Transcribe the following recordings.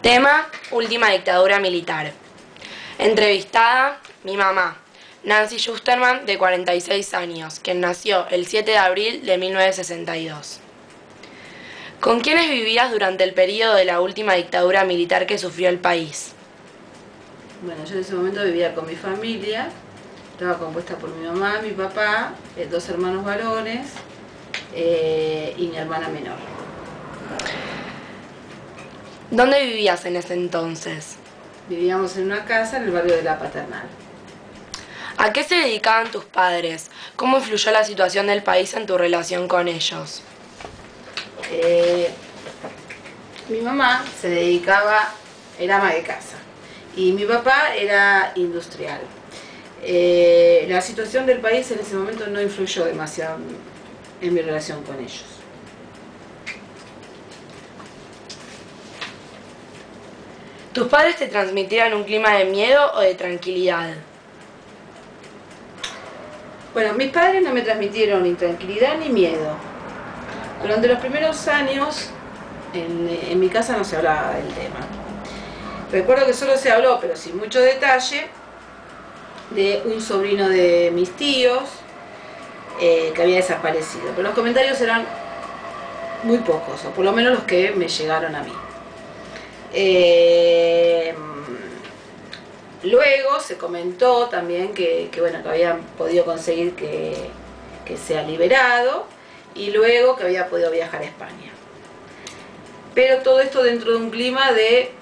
Tema: última dictadura militar. Entrevistada: mi mamá, Nancy Justerman, de 46 años, quien nació el 7 de abril de 1962. ¿Con quiénes vivías durante el periodo de la última dictadura militar que sufrió el país? Bueno, yo en ese momento vivía con mi familia, estaba compuesta por mi mamá, mi papá, 2 hermanos varones y mi hermana menor. ¿Dónde vivías en ese entonces? Vivíamos en una casa en el barrio de La Paternal. ¿A qué se dedicaban tus padres? ¿Cómo influyó la situación del país en tu relación con ellos? Mi mamá se dedicaba, era ama de casa, y mi papá era industrial. La situación del país en ese momento no influyó demasiado en mi relación con ellos. ¿Tus padres te transmitieron un clima de miedo o de tranquilidad? Bueno, mis padres no me transmitieron ni tranquilidad ni miedo. Durante los primeros años en mi casa no se hablaba del tema. Recuerdo que solo se habló, pero sin mucho detalle, de un sobrino de mis tíos que había desaparecido. Pero los comentarios eran muy pocos, o por lo menos los que me llegaron a mí. Luego se comentó también que habían podido conseguir que sea liberado y luego que había podido viajar a España. Pero todo esto dentro de un clima de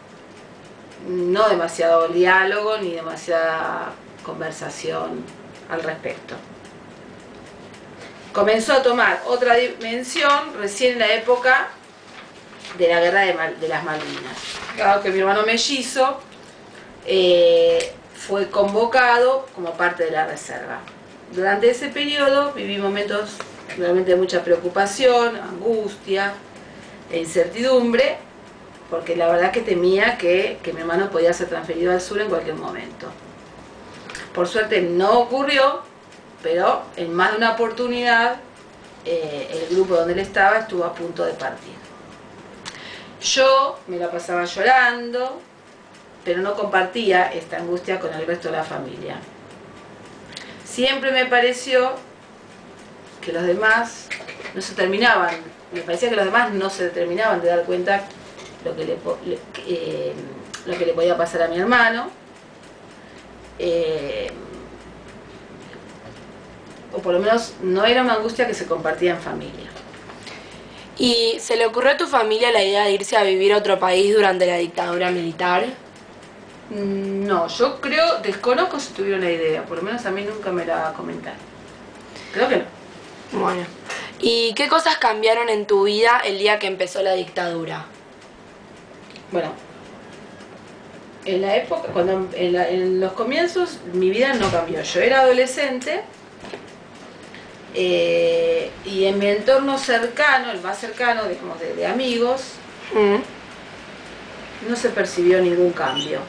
no demasiado diálogo ni demasiada conversación al respecto. Comenzó a tomar otra dimensión recién en la época de la guerra de las Malvinas. Claro que mi hermano mellizo fue convocado como parte de la reserva. Durante ese periodo viví momentos realmente de mucha preocupación, angustia e incertidumbre, porque la verdad que temía que mi hermano podía ser transferido al sur en cualquier momento. Por suerte no ocurrió, pero en más de una oportunidad el grupo donde él estaba estuvo a punto de partir. Yo me la pasaba llorando, pero no compartía esta angustia con el resto de la familia. Siempre me pareció que los demás no se terminaban, me parecía que los demás no se terminaban de dar cuenta lo que le podía pasar a mi hermano, o por lo menos no era una angustia que se compartía en familia. ¿Y se le ocurrió a tu familia la idea de irse a vivir a otro país durante la dictadura militar? No, yo desconozco si tuvieron la idea, por lo menos a mí nunca me la comentaron. Creo que no. Bueno, ¿y qué cosas cambiaron en tu vida el día que empezó la dictadura? Bueno, en la época, en los comienzos, mi vida no cambió. Yo era adolescente y en mi entorno cercano, el más cercano, digamos, de amigos, no se percibió ningún cambio.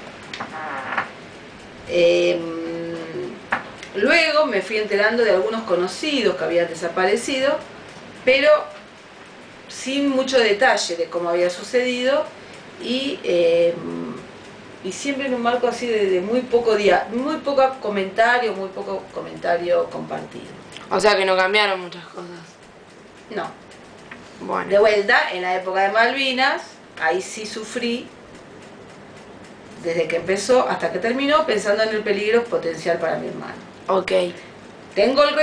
Luego me fui enterando de algunos conocidos que habían desaparecido, pero sin mucho detalle de cómo había sucedido y siempre en un marco así de muy poco comentario compartido. O sea que no cambiaron muchas cosas. No. Bueno. De vuelta, en la época de Malvinas, ahí sí sufrí, desde que empezó hasta que terminó, pensando en el peligro potencial para mi hermano. Ok. Tengo un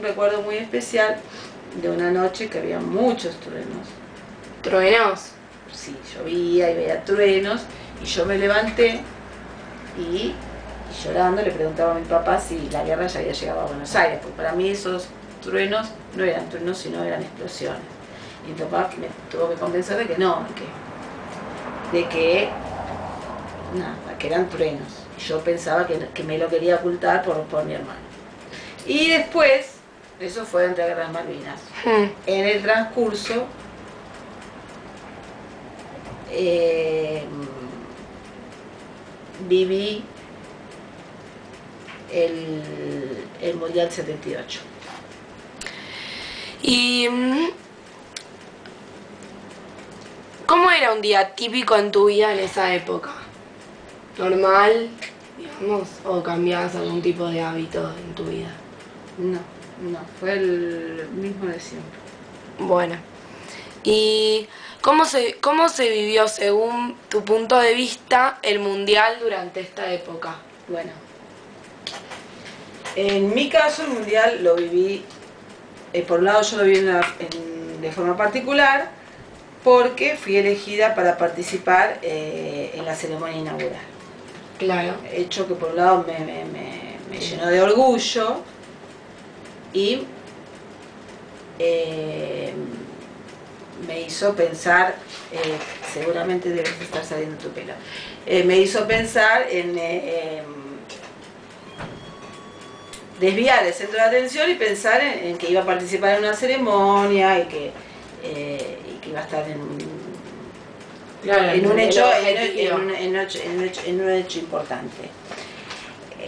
recuerdo muy especial de una noche que había muchos truenos. ¿Truenos? Sí, llovía y veía truenos, y yo me levanté y llorando le preguntaba a mi papá si la guerra ya había llegado a Buenos Aires, porque para mí esos truenos no eran truenos, sino eran explosiones. Y mi papá me tuvo que convencer de que no, que eran truenos. Y yo pensaba que me lo quería ocultar por mi hermano. Y después, eso fue entre las guerras Malvinas. En el transcurso, viví el Mundial 78. ¿Y cómo era un día típico en tu vida en esa época? ¿Normal, digamos? ¿O cambiabas algún tipo de hábito en tu vida? No, fue el mismo de siempre. Bueno. ¿Y cómo se vivió, según tu punto de vista, el Mundial durante esta época? Bueno, en mi caso el Mundial lo viví, por un lado yo lo viví de forma particular, porque fui elegida para participar en la ceremonia inaugural. Claro. Hecho que por un lado me llenó de orgullo y me hizo pensar, seguramente debes estar saliendo tu pelo, me hizo pensar en desviar el centro de atención y pensar en que iba a participar en una ceremonia y que iba a estar en un hecho importante.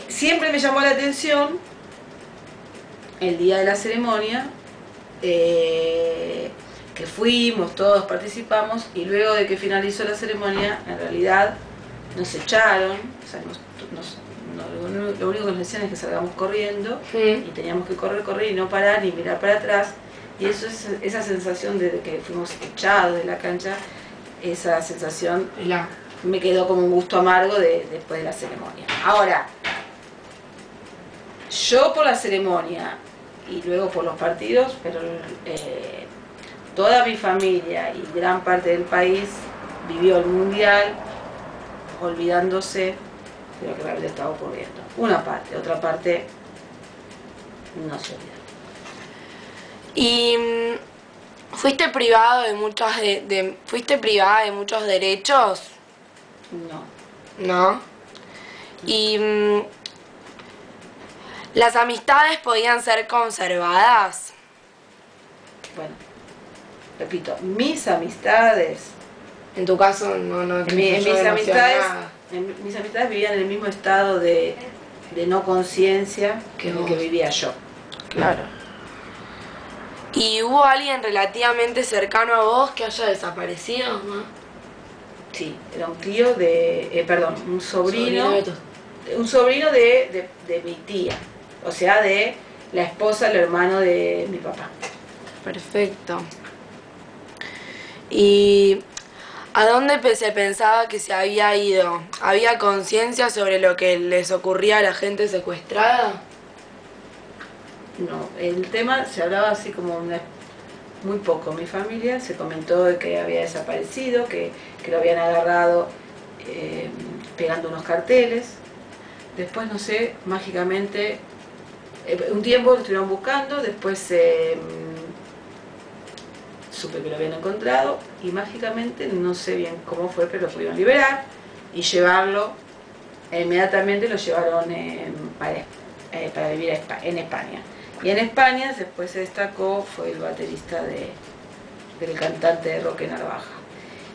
Siempre me llamó la atención el día de la ceremonia, que fuimos, todos participamos, y luego de que finalizó la ceremonia, en realidad nos echaron, o sea, lo único que nos decían es que salgamos corriendo, y teníamos que correr y no parar ni mirar para atrás, y esa sensación de que fuimos echados de la cancha, esa sensación me quedó como un gusto amargo después de la ceremonia. Ahora, yo por la ceremonia y luego por los partidos, pero toda mi familia y gran parte del país vivió el Mundial olvidándose de lo que realmente estaba ocurriendo. Una parte, otra parte no se olvidó. ¿Y fuiste privada de muchos derechos? No. ¿No? ¿Y las amistades podían ser conservadas? Bueno, repito, mis amistades. En tu caso no mis amistades vivían en el mismo estado de no conciencia en el que vivía yo. Claro. ¿Y hubo alguien relativamente cercano a vos que haya desaparecido, no? Sí, era un tío un sobrino de mi tía, o sea, de la esposa, el hermano de mi papá. Perfecto. ¿Y a dónde se pensaba que se había ido? ¿Había conciencia sobre lo que les ocurría a la gente secuestrada? No, el tema se hablaba así como muy poco. Mi familia se comentó de que había desaparecido, que lo habían agarrado pegando unos carteles. Después, no sé, mágicamente, un tiempo lo estuvieron buscando, después supe que lo habían encontrado y mágicamente, no sé bien cómo fue, pero lo pudieron liberar y llevarlo, inmediatamente lo llevaron para vivir en España. Y en España después se destacó, fue el baterista del cantante de Roque Narvaja.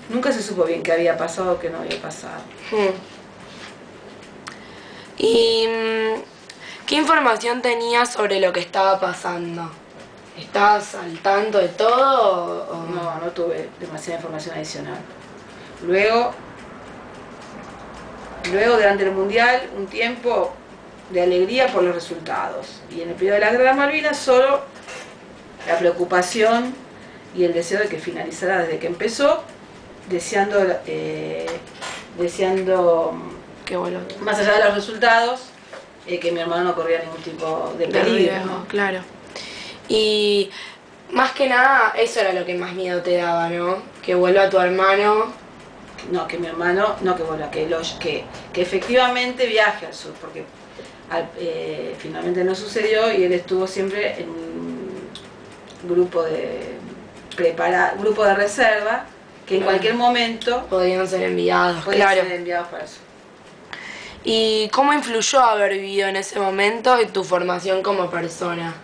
Nunca se supo bien qué había pasado o qué no había pasado. ¿Y qué información tenías sobre lo que estaba pasando? ¿Estabas al tanto de todo? ¿O? No tuve demasiada información adicional. Luego durante el Mundial, un tiempo de alegría por los resultados. Y en el periodo de la Guerra de las Malvinas, solo la preocupación y el deseo de que finalizara desde que empezó, deseando Qué bueno. Más allá de los resultados, que mi hermano no corría ningún tipo de peligro, ¿no? Claro. Y más que nada, eso era lo que más miedo te daba, ¿no? Que vuelva tu hermano. No, que mi hermano, no que vuelva, que efectivamente viaje al sur, porque finalmente no sucedió y él estuvo siempre en un grupo de reserva, que en cualquier momento podían ser enviados, claro. Ser enviados para eso. ¿Y cómo influyó haber vivido en ese momento en tu formación como persona?